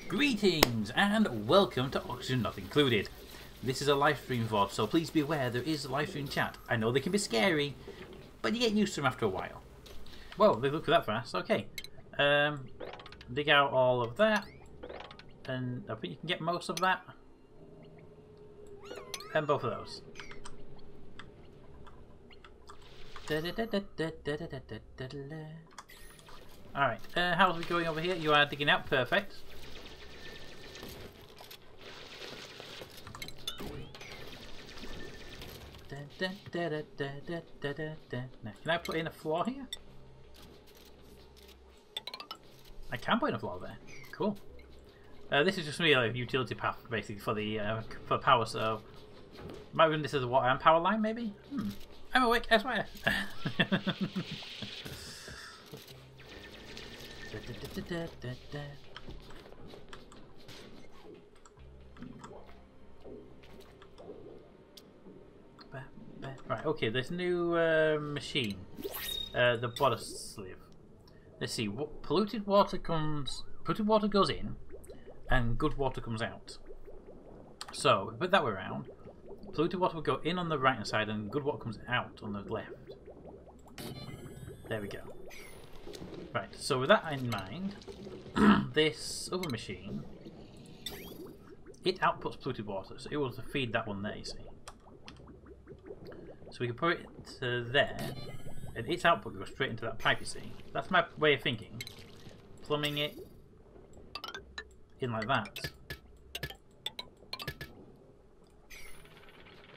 Greetings and welcome to Oxygen Not Included. This is a live stream VOD, so please be aware there is a live stream chat. I know they can be scary, but you get used to them after a while. Whoa, they look that fast. Okay. Dig out all of that. And I think you can get most of that. And both of those. Alright, how's we going over here? You are digging out, perfect. Now, can I put in a floor here? I can put in a floor there. Cool. This is just me a utility path basically for the for power. So might run this as a water and power line, maybe. I'm awake, I swear. Right, okay, this new machine, the water sleeve. Let's see, polluted water goes in, and good water comes out. So, put that way around. Polluted water will go in on the right hand side, and good water comes out on the left. There we go. Right, so with that in mind, this other machine, it outputs polluted water, so it will feed that one there, you see. So we can put it to there, and its output goes straight into that pipe, you see. That's my way of thinking. Plumbing it in like that.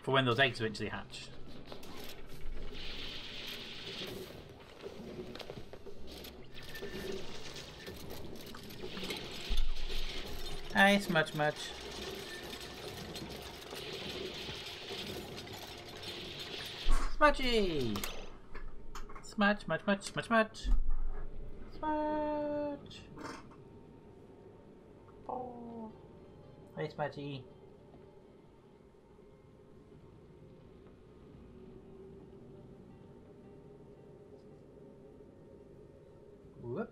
For when those eggs eventually hatch. Hi, Smudge. Smudgy! Smudge. Oh. Hey, Smudgy. Whoop.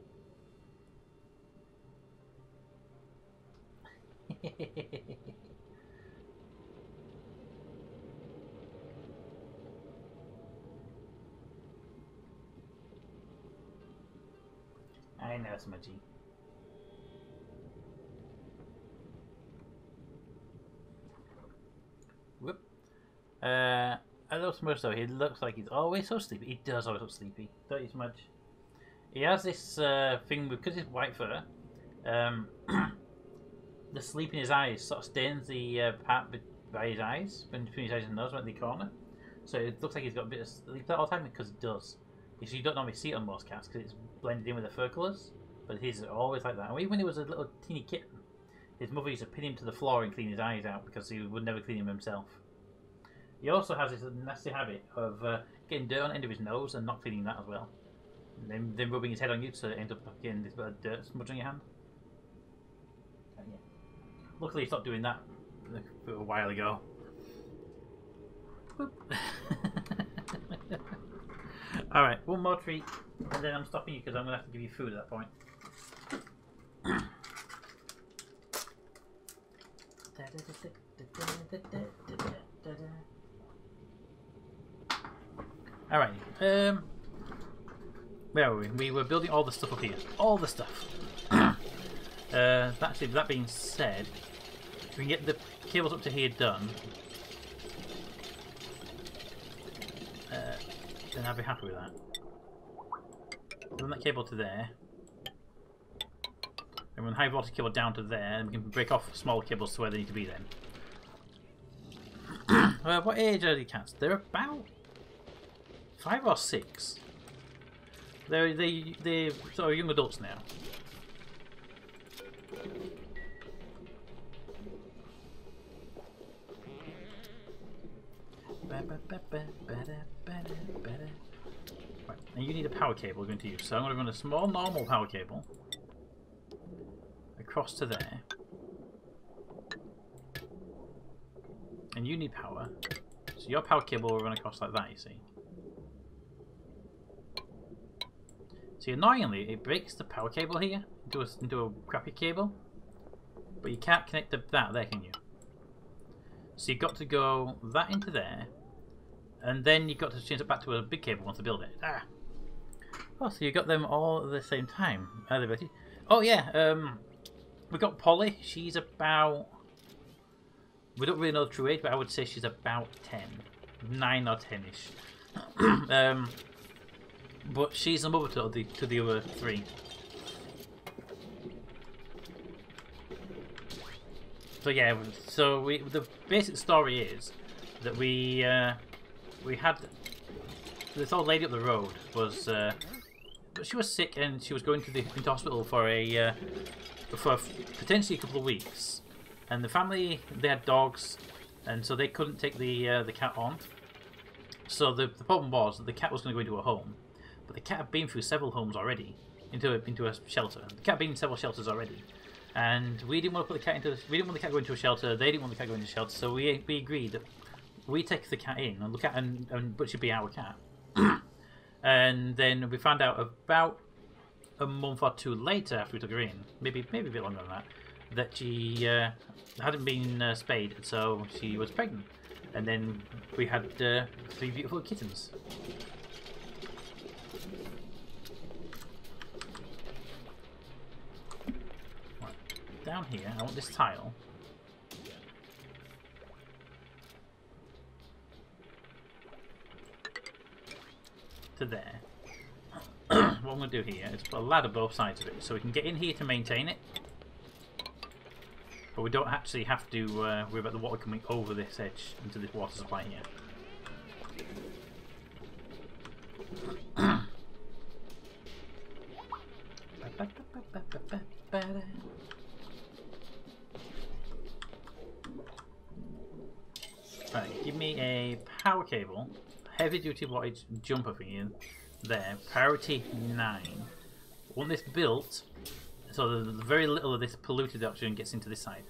I know, Smudgy. Whoop. I love Smudge though. He looks like he's always so sleepy. He does always look sleepy. Don't you, Smudge? He has this thing because he's white fur. The sleep in his eyes sort of stains the part by his eyes, between his eyes and nose, right in the corner. So it looks like he's got a bit of sleep all the time because it does. You don't normally see it on most cats because it's blended in with the fur colours, but his is always like that. And even when he was a little teeny kitten, his mother used to pin him to the floor and clean his eyes out because he would never clean them himself. He also has this nasty habit of getting dirt on the end of his nose and not cleaning that as well. And then rubbing his head on you to end up getting this bit of dirt smudge on your hand. Yeah. Luckily he stopped doing that a while ago. Alright, one more treat, and then I'm stopping you because I'm going to have to give you food at that point. Alright, where were we? We were building all the stuff up here. All the stuff. Actually, that being said, if we can get the cables up to here done, then I'll be happy with that. Run that cable to there. And run the high voltage cable down to there, and we can break off smaller cables to where they need to be then. What age are the cats? They're about 5 or 6. They're sort of young adults now. Right, and you need a power cable we're going to use. So I'm going to run a small normal power cable across to there. And you need power. So your power cable will run across like that, you see. See, annoyingly, it breaks the power cable here into a crappy cable. But you can't connect that there, can you? So you've got to go that into there, and then you've got to change it back to a big cable once to build it. Ah. Oh, so you got them all at the same time. Are they ready? Oh yeah. We got Polly. She's about. We don't really know the true age, but I would say she's about 10, 9 or 10ish. But she's the mother to the other 3. So yeah, so the basic story is that we had this old lady up the road was she was sick and she was going into hospital for potentially a couple of weeks, and the family, they had dogs, and so they couldn't take the cat on. So the problem was that the cat was going to go into a home, but the cat had been through several homes already, into a shelter. The cat had been in several shelters already. And we didn't want to put the cat into. We didn't want the cat going into a shelter. They didn't want the cat going into a shelter. So we agreed that we take the cat in and look at but she'd be our cat. And then we found out about a month or 2 later, after we took her in, maybe a bit longer than that she hadn't been spayed, so she was pregnant. And then we had 3 beautiful kittens. Down here, I want this tile. To there. What I'm going to do here is put a ladder both sides of it, so we can get in here to maintain it. But we don't actually have to worry about the water coming over this edge into this water supply here. Right, give me a power cable, heavy duty wattage jumper for you there, priority 9. I want this built so that very little of this polluted oxygen gets into this side.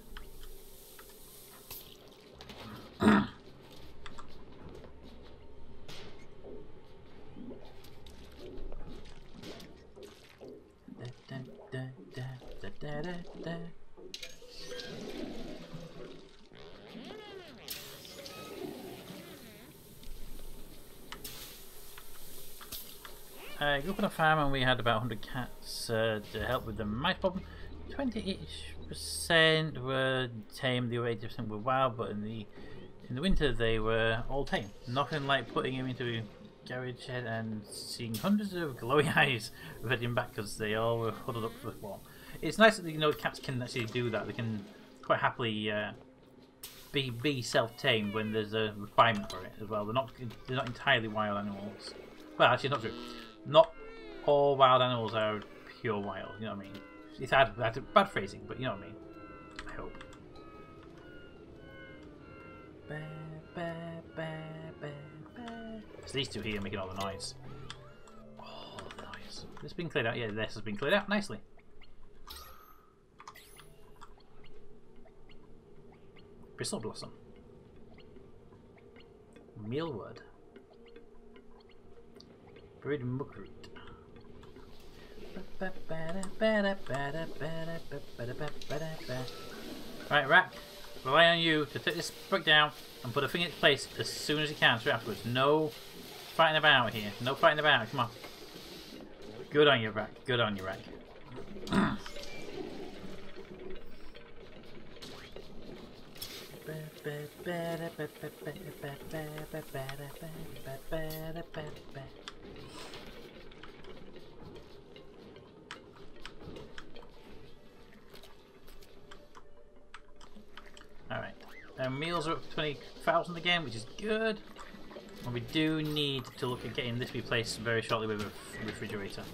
I grew up on a farm and we had about 100 cats to help with the mice problem. 20% were tame, the other 80% were wild, but in the winter they were all tame. Nothing like putting them into a garage shed and seeing hundreds of glowy eyes reverting back because they all were huddled up for the wall. It's nice that cats can actually do that. They can quite happily be self-tamed when there's a requirement for it as well. They're not entirely wild animals. Well, actually, not true. Not all wild animals are pure wild, you know what I mean? It's bad phrasing, but you know what I mean. I hope. It's these two here making all the noise. Oh, the noise. This has been cleared out. Yeah, this has been cleared out nicely. Bristle blossom. Mealwood. Buried muckroot. Right, Rack, rely on you to take this brick down and put a thing in its place as soon as you can, straight afterwards. No fighting about here. No fighting about. Come on. Good on you, Rack. Good on you, Rack. Alright, our meals are up to 20,000 again, which is good. And we do need to look at getting this replaced very shortly with a refrigerator.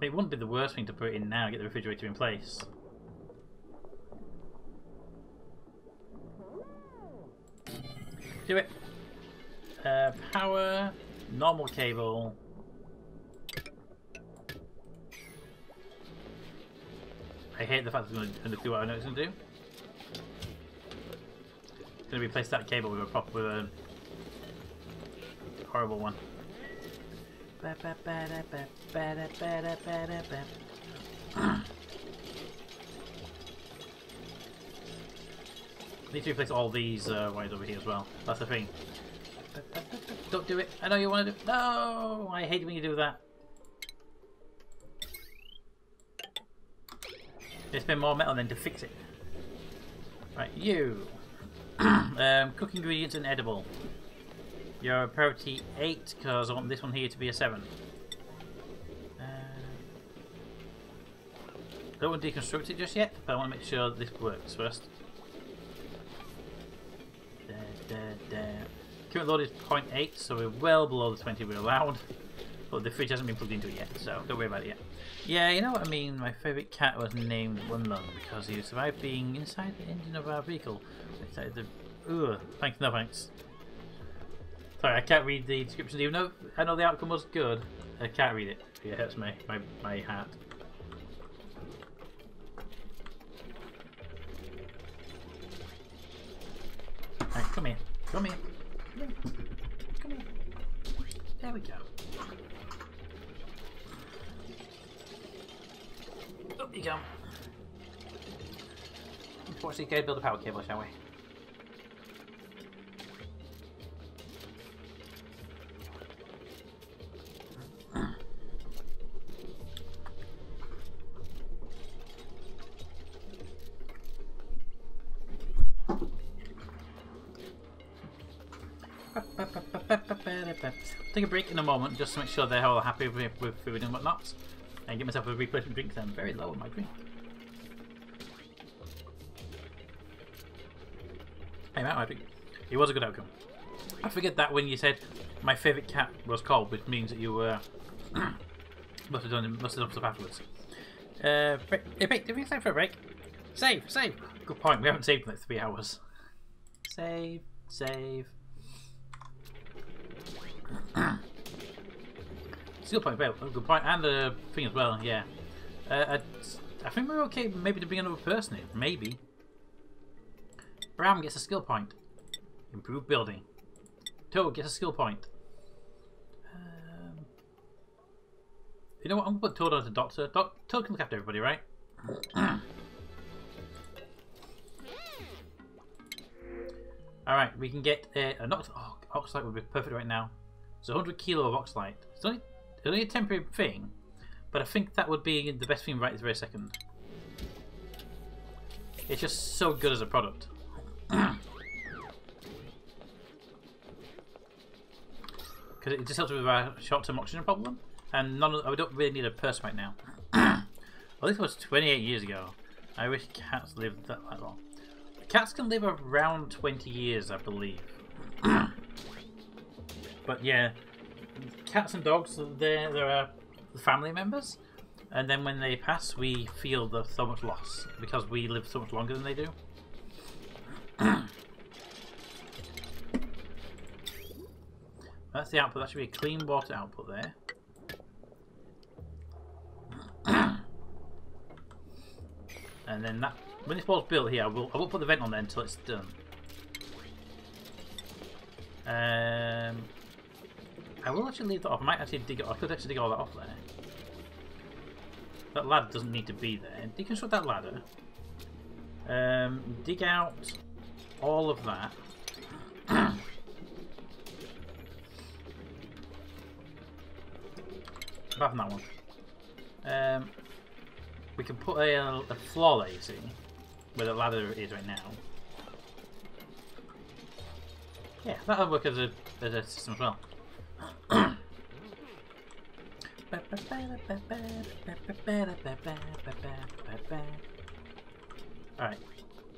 It wouldn't be the worst thing to put it in now, get the refrigerator in place. Do it. Power, normal cable. I hate the fact that it's going to do what I know it's going to do. It's going to replace that cable with a horrible one. Need to replace all these wires over here as well. That's the thing. Don't do it. I know you want to do it. No! I hate when you do that. They spend more metal than to fix it. Right, you. Cooking ingredients and edible. You're priority 8 because I want this one here to be a 7. Don't want to deconstruct it just yet, but I want to make sure this works first. Current load is 0.8, so we're well below the 20 we're allowed. But the fridge hasn't been plugged into it yet, so don't worry about it yet. Yeah, you know what I mean? My favourite cat was named One Lung because he survived being inside the engine of our vehicle. Inside the... Ugh, thanks, no thanks. Sorry, I can't read the description. Even though I know the outcome was good, I can't read it. It hurts my heart. Alright, come here. Come here. Come here. Come here. There we go. Up you go. Unfortunately, go build a power cable, shall we? Take a break in a moment just to make sure they're all happy with food and whatnot, and get myself a replacement drink. I'm very low on my drink. Hey, Matt, my drink. It was a good outcome. I figured that when you said my favourite cat was cold, which means that you must have done stuff afterwards. Break. Did we save for a break? Save. Good point. We haven't saved in like 3 hours. Save. Skill point, good point, and the thing as well. Yeah, I think we're okay. Maybe to bring another person in. Maybe. Bram gets a skill point. Improved building. Toad gets a skill point. You know what? I'm gonna put Toad on as a doctor. Toad can look after everybody, right? All right, we can get an oxalite would be perfect right now. It's 100 kilo of oxalite. It's only a temporary thing, but I think that would be the best thing right this very second. It's just so good as a product. Because it just helps with our short-term oxygen problem, and we don't really need a person right now. Well, this was 28 years ago. I wish cats lived that long. Cats can live around 20 years, I believe. But yeah, cats and dogs, they're family members, and then when they pass, we feel so much loss because we live so much longer than they do. That's the output. That should be a clean water output there. And then that, when this wall's built here, I won't put the vent on there until it's done. I will actually leave that off. I might actually dig it. I could actually dig all that off there. That ladder doesn't need to be there. Deconstruct that ladder. Dig out all of that. Apart from that one. We can put a floor there, you see, where the ladder is right now. Yeah, that'll work as a system as well. Alright,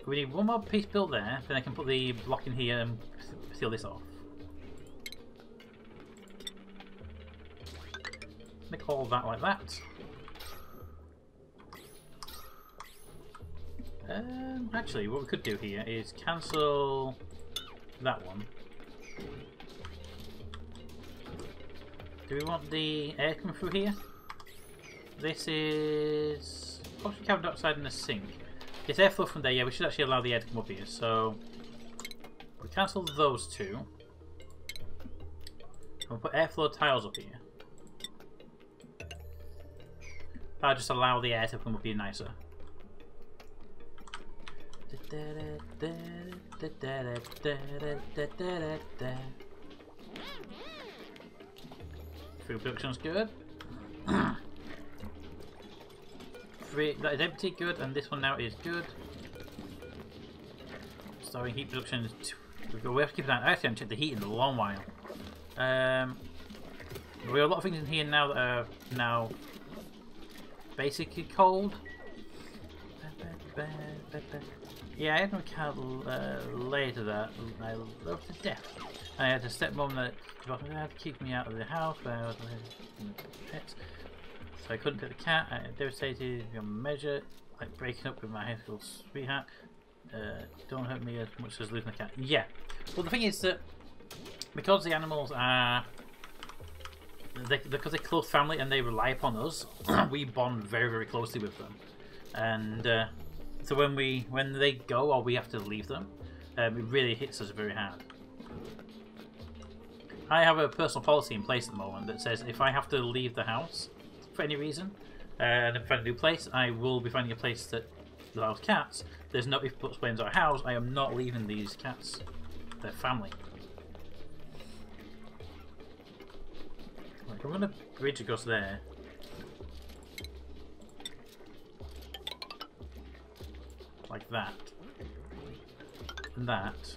we need one more piece built there, then I can put the block in here and seal this off. Make all that like that. Actually, what we could do here is cancel that one. Do we want the air coming through here? This is oxygen, carbon dioxide in the sink. It's airflow from there. Yeah, we should actually allow the air to come up here. So we cancel those two. We'll put airflow tiles up here. I'll just allow the air to come up here nicer. Food production's good. That is empty, good, and this one now is good. Storing heat production is we have to keep an eye. I actually haven't checked the heat in a long while. We have a lot of things in here now that are now basically cold. Yeah, I had my cat later that I love to death. I had a stepmom that had to keep me out of the house where I was pets. So I couldn't take the cat. I devastated beyond measure, like breaking up with my high school sweetheart. Don't hurt me as much as losing the cat. Yeah. Well, the thing is that because the animals are because they're close family and they rely upon us, we bond very, very closely with them. And so when they go or we have to leave them, it really hits us very hard. I have a personal policy in place at the moment that says if I have to leave the house for any reason and find a new place, I will be finding a place that allows cats. There's no if buts, whens, or hows. I am not leaving these cats. They're family. Like, I'm going to bridge across there. Like that. And that.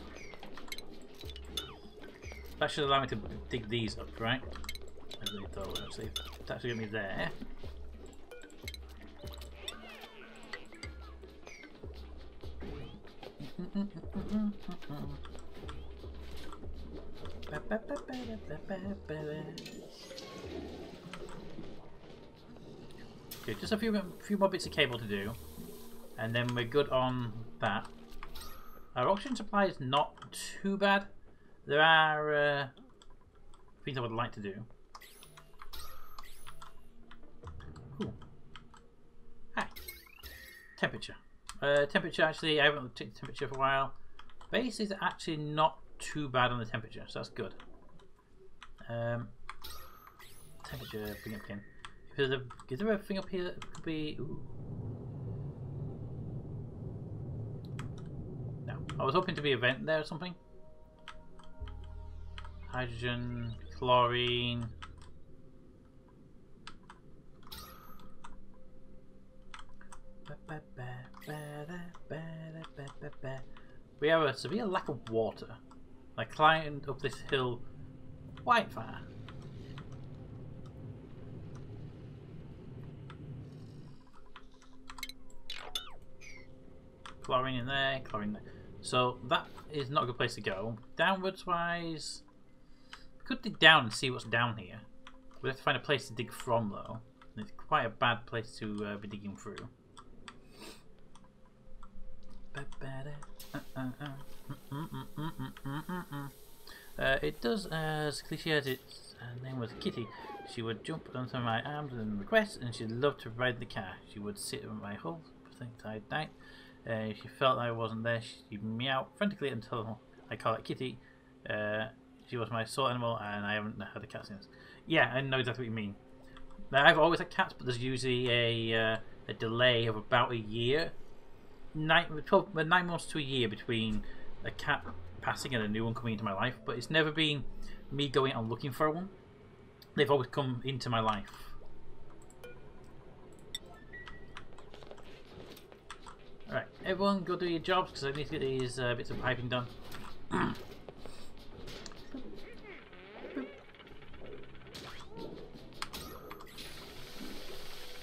That should allow me to dig these up, right? I really thought, actually. That should get me there. Okay, just a few more bits of cable to do, and then we're good on that. Our oxygen supply is not too bad. There are things I would like to do. Cool. Hi. Temperature. Temperature, actually, I haven't checked the temperature for a while. Base is actually not too bad on the temperature, so that's good. Temperature, bring it up again. Is there a thing up here that could be... Ooh. No. I was hoping to be a vent there or something. Hydrogen, chlorine. We have a severe lack of water. I climbed up this hill quite far. Chlorine in there, chlorine there. So that is not a good place to go. Downwards wise, we could dig down and see what's down here. We have to find a place to dig from though. It's quite a bad place to be digging through. It does as cliche as its name was Kitty. She would jump onto my arms and request, and she loved to ride the car. She would sit on my hull, at night. If she felt I wasn't there, she'd meow frantically until I call it Kitty. She was my soul animal, and I haven't had a cat since. Yeah, I know exactly what you mean. Now, I've always had cats, but there's usually a delay of about a year. 9 months to a year between a cat passing and a new one coming into my life, but it's never been me going out and looking for one. They've always come into my life. Alright, everyone go do your jobs because I need to get these bits of piping done.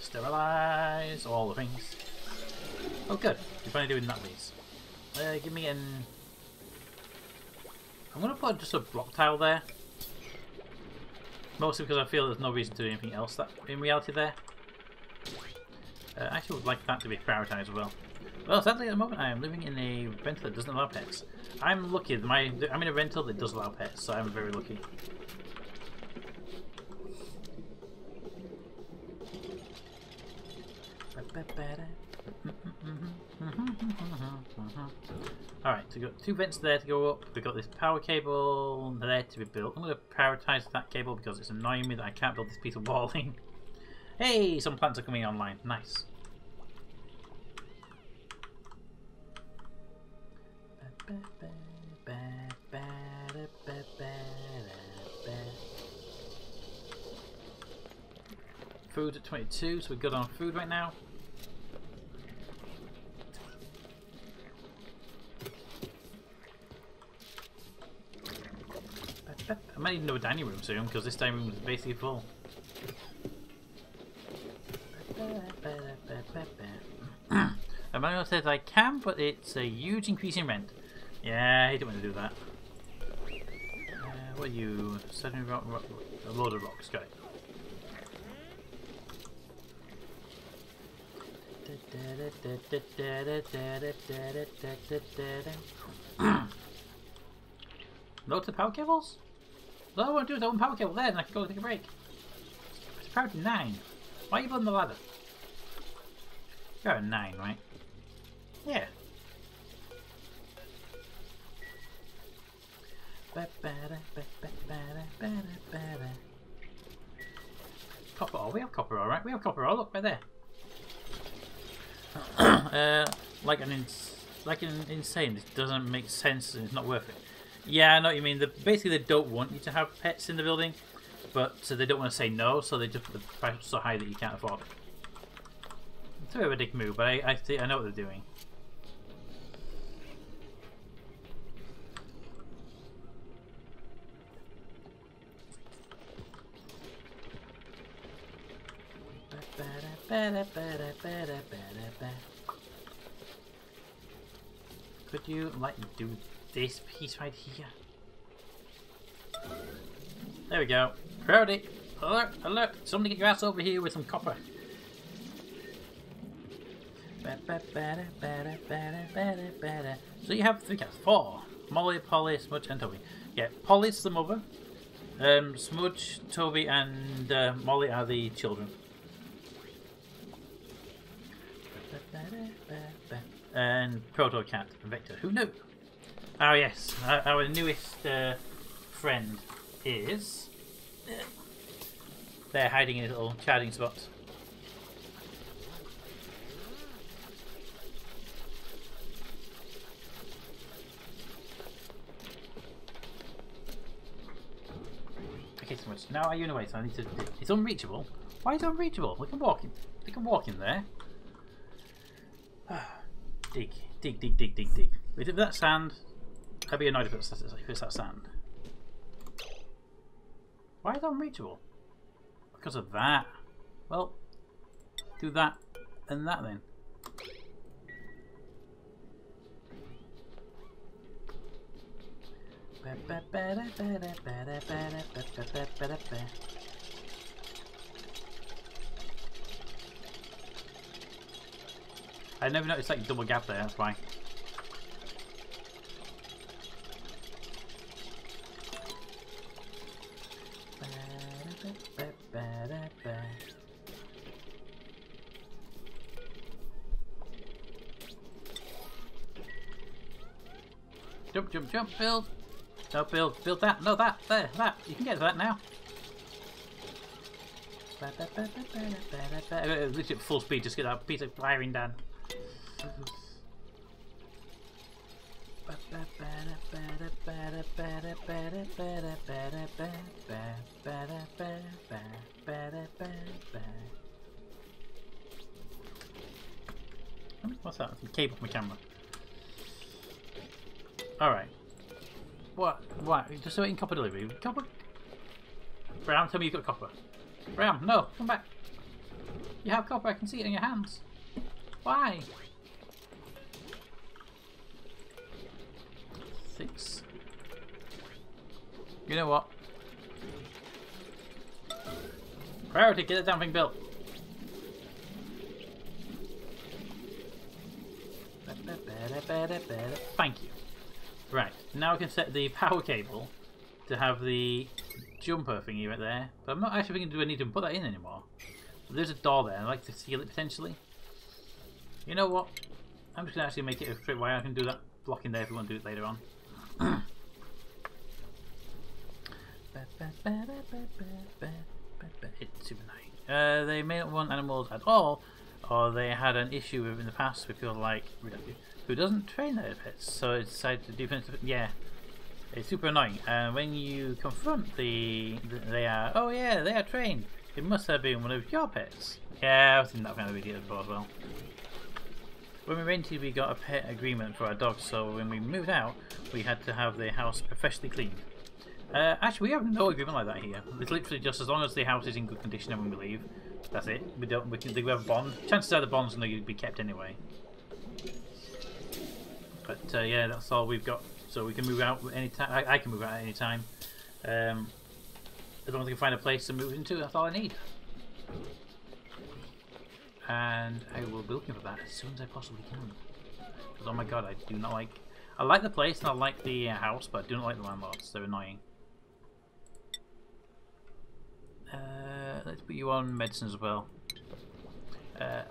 Sterilize all the things. Oh good, you're finally doing that please. Give me an... I'm going to put just a block tile there. Mostly because I feel there's no reason to do anything else that in reality there. I actually would like that to be prioritised as well. Well, sadly at the moment I am living in a rental that doesn't allow pets. I'm lucky, I'm in a rental that does allow pets, so I'm very lucky. Alright, so we've got 2 vents there to go up. We've got this power cable there to be built. I'm going to prioritise that cable because it's annoying me that I can't build this piece of walling. Hey, some plants are coming online. Nice. Food at 22, so we're good on food right now. I might even do a dining room soon because this dining room is basically full. Emmanuel says I can, but it's a huge increase in rent. Yeah, he didn't want to do that. What are you? Setting rock, a load of rocks, got it. Load to the power cables? All I want to do is open power cable there and I can go take a break. It's priority 9. Why are you building the ladder? You're at 9, right? Yeah. Copper ore. We have copper ore, right? We have copper ore. Look, right there. Like an insane. This doesn't make sense and it's not worth it. Yeah, I know what you mean. Basically, they don't want you to have pets in the building, but so they don't want to say no, so they just put the price so high that you can't afford it. It's a bit of a dick move, but I know what they're doing. Could you do this piece right here? There we go. Priority! Alert! Alert! Somebody get your ass over here with some copper. So you have 3 cats. 4. Molly, Polly, Smudge, and Toby. Yeah, Polly's the mother. Smudge, Toby, and Molly are the children. And Proto Cat and Vector. Who knew? Oh yes, our newest friend is they're hiding in a little charging spot. Okay, so much. Now are you in a way? So I need to. It's unreachable. Why is it unreachable? We can walk in. We can walk in there. Dig, dig, dig, dig, dig, dig. If that sand, I'd be annoyed if it's that sand. Why is that unreachable? Because of that. Well, do that and that then. I never noticed like double gap there, that's why. Jump, jump, jump, build. No, build that. No, that. There, that. You can get to that now. Literally at full speed, just get that piece of firing done. What's that? The cable off my camera. Alright. What? Just waiting copper delivery. Copper? Brown, tell me you've got copper. Brown, no, come back. You have copper, I can see it in your hands. Why? 6. You know what? Priority, get the damn thing built. Thank you. Right, now I can set the power cable to have the jumper thingy right there. But I'm not actually thinking, do I need to put that in anymore? There's a door there, I'd like to seal it potentially. You know what? I'm just going to actually make it a straight wire. I can do that block in there if we want to do it later on. It's super nice. They may not want animals at all, or they had an issue with in the past with people like who doesn't train their pets, so it decided to do things. Yeah, it's super annoying. And when you confront they are, oh yeah, they are trained. It must have been one of your pets. Yeah, I think that kind of idiot before as well. When we rented, we got a pet agreement for our dogs, so when we moved out, we had to have the house professionally cleaned. Actually, we have no agreement like that here. It's literally just as long as the house is in good condition and when we leave, that's it. We have a bond. Chances are the bond's going to be kept anyway. But yeah, that's all we've got. So we can move out any time. I can move out at any time. As long as I can find a place to move into, that's all I need. And I will be looking for that as soon as I possibly can. Because oh my god, I do not like. I like the place and I like the house, but I do not like the landlords. They're annoying. Let's put you on medicine as well.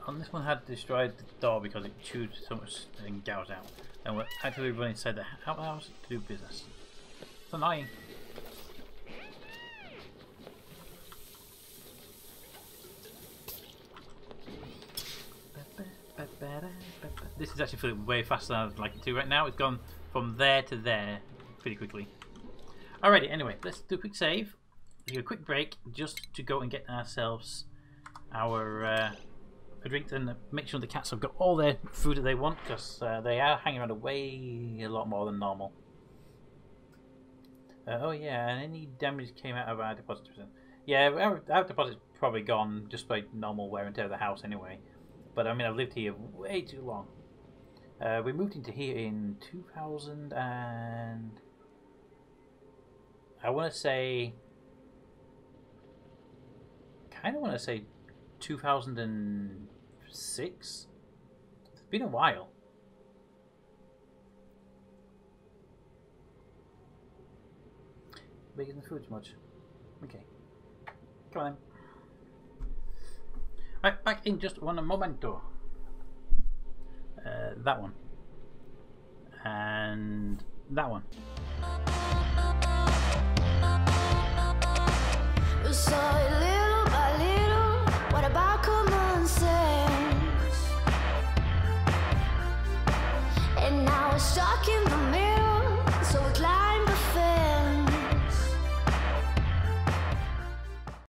On this one, had destroyed the door because it chewed so much and gouged out. And we're actively running inside the house to do business. It's annoying. This is actually feeling way faster than I'd like it to right now. It's gone from there to there pretty quickly. Alrighty, anyway, let's do a quick save. Do a quick break just to go and get ourselves our a drink and make sure the cats have got all their food that they want, because they are hanging around way a lot more than normal. Oh yeah, and any damage came out of our deposit. Yeah, our deposit's probably gone just by normal wear and tear of the house anyway. But I mean, I've lived here way too long. We moved into here in 2000 and I want to say, kind of want to say 2006. It's been a while. Making the food too much. Okay. Come on then. Right, back in just one momento. That one. And that one. The silence.